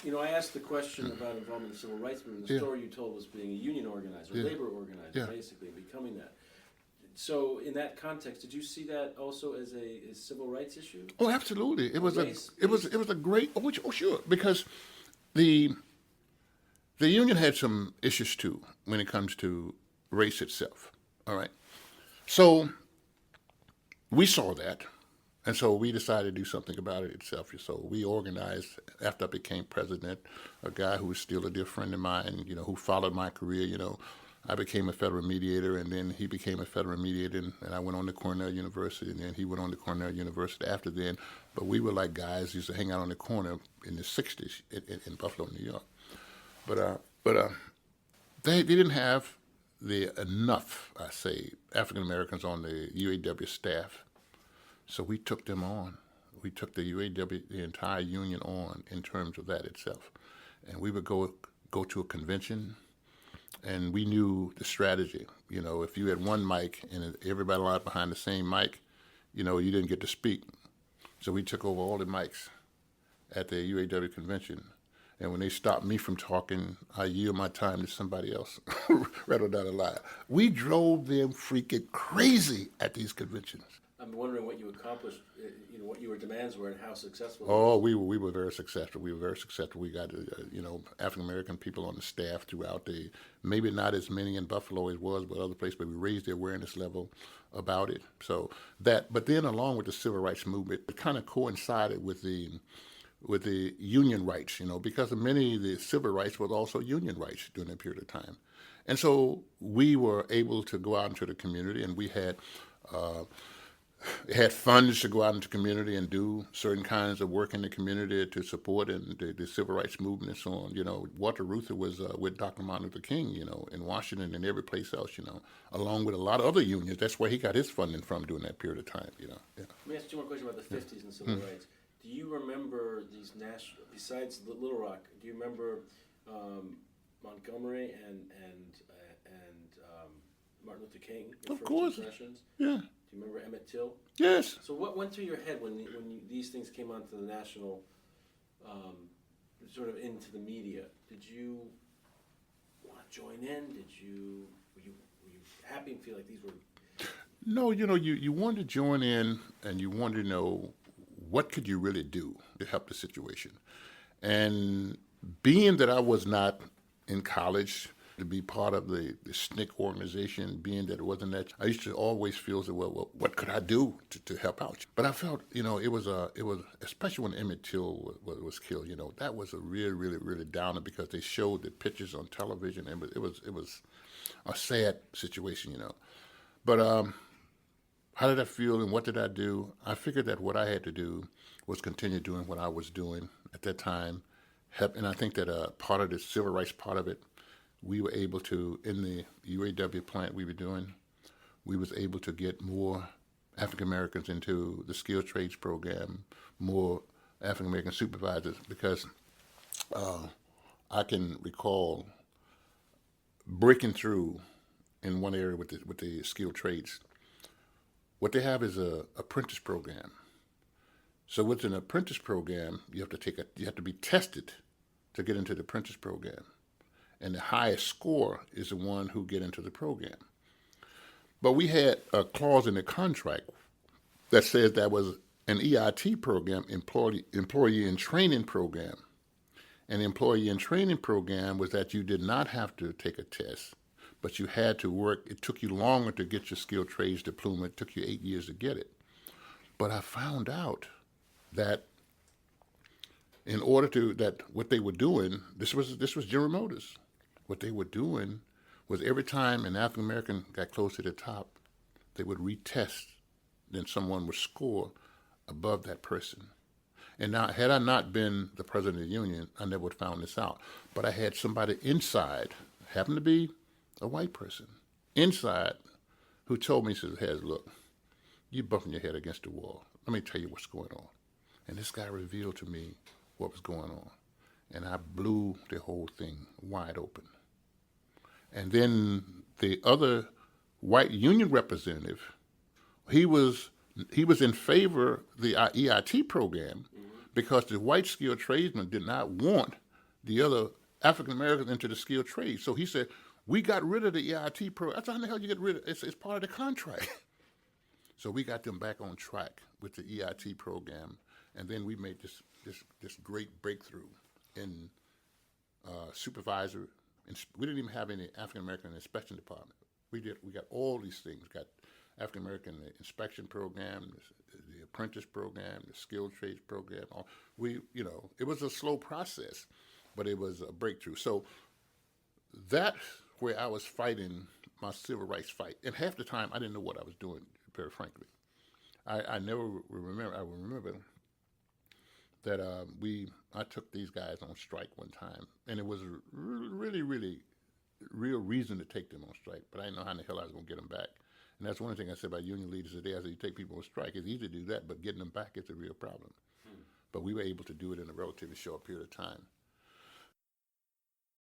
I asked the question about involvement in the civil rights movement. The story you told was being a union organizer, labor organizer, basically, and becoming that. So, in that context, did you see that also as a civil rights issue? Oh, absolutely. It was a great. Oh, sure, because the the union had some issues too when it comes to race itself. All right, so we saw that, and so we decided to do something about it itself. So we organized after I became president. A guy who was still a dear friend of mine, who followed my career. I became a federal mediator, and then he became a federal mediator, and I went on to Cornell University, and then he went on to Cornell University after then. But we were like guys who used to hang out on the corner in the '60s in Buffalo, New York. But they didn't have the enough, I say, African Americans on the UAW staff. So we took them on. We took the UAW, the entire union on in terms of that itself. And we would go to a convention, and we knew the strategy. If you had one mic and everybody lined behind the same mic, you didn't get to speak. So we took over all the mics at the UAW convention. And when they stopped me from talking, I yield my time to somebody else, rather than a lie. We drove them freaking crazy at these conventions. I'm wondering what you accomplished, what your demands were and how successful. Oh, we were very successful. We were very successful. We got African American people on the staff throughout maybe not as many in Buffalo as was, but other places. But we raised the awareness level about it. So but then along with the civil rights movement, it kind of coincided with the union rights, because many of the civil rights was also union rights during that period of time. And so we were able to go out into the community, and we had funds to go out into the community and do certain kinds of work in the community to support the civil rights movement and so on. Walter Reuther was with Dr. Martin Luther King, in Washington and every place else, along with a lot of other unions. That's where he got his funding from during that period of time, Yeah. Let me ask you one question about the 50s and civil rights. Do you remember these national, besides Little Rock, do you remember Montgomery and Martin Luther King? Of course. Impressions? Yeah. Do you remember Emmett Till? Yes. So what went through your head when these things came onto the national, sort of into the media? Did you want to join in? Were you happy and feel like these were? No, you wanted to join in, and you wanted to know what could you really do to help the situation. And being that I was not in college to be part of the SNCC organization, being that it wasn't that, I used to always feel that, well, what could I do to help out? But I felt, it was especially when Emmett Till was killed, that was a really, really, really downer, because they showed the pictures on television, and it was a sad situation, But how did I feel, and what did I do? I figured that what I had to do was continue doing what I was doing at that time. And I think that part of the civil rights part of it, we were able to, in the UAW plant we were doing, we was able to get more African Americans into the skilled trades program, more African American supervisors, because I can recall breaking through in one area with the skilled trades. What they have is a apprentice program. So with an apprentice program, you have to be tested to get into the apprentice program, and the highest score is the one who get into the program. But we had a clause in the contract that says that was an EIT program, employee in training program. And the employee in training program was that you did not have to take a test, but you had to work. It took you longer to get your skilled trades diploma. It took you 8 years to get it. But I found out that in order that what they were doing, this was General Motors. What they were doing was every time an African American got close to the top, they would retest. Then someone would score above that person. And now, had I not been the president of the union, I never would have found this out. But I had somebody inside, happened to be a white person, inside, who told me, he says, look, you're bumping your head against the wall. Let me tell you what's going on. And this guy revealed to me what was going on. And I blew the whole thing wide open. And then the other white union representative, he was in favor of the EIT program, because the white skilled tradesmen did not want the other African Americans into the skilled trade. So he said, we got rid of the EIT program. I said, how the hell you get rid of it? It's part of the contract. So we got them back on track with the EIT program, and then we made this great breakthrough in supervisor. We didn't even have any African American inspection department. We got all these things. Got African American inspection program, the apprentice program, the skilled trades program. It was a slow process, but it was a breakthrough. So that's where I was fighting my civil rights fight. And half the time, I didn't know what I was doing, very frankly. I never remember. I remember that I took these guys on strike one time, and it was a really, really real reason to take them on strike, but I didn't know how in the hell I was going to get them back. And that's one thing I said about union leaders today. I said, you take people on strike, it's easy to do that, but getting them back is a real problem. But we were able to do it in a relatively short period of time.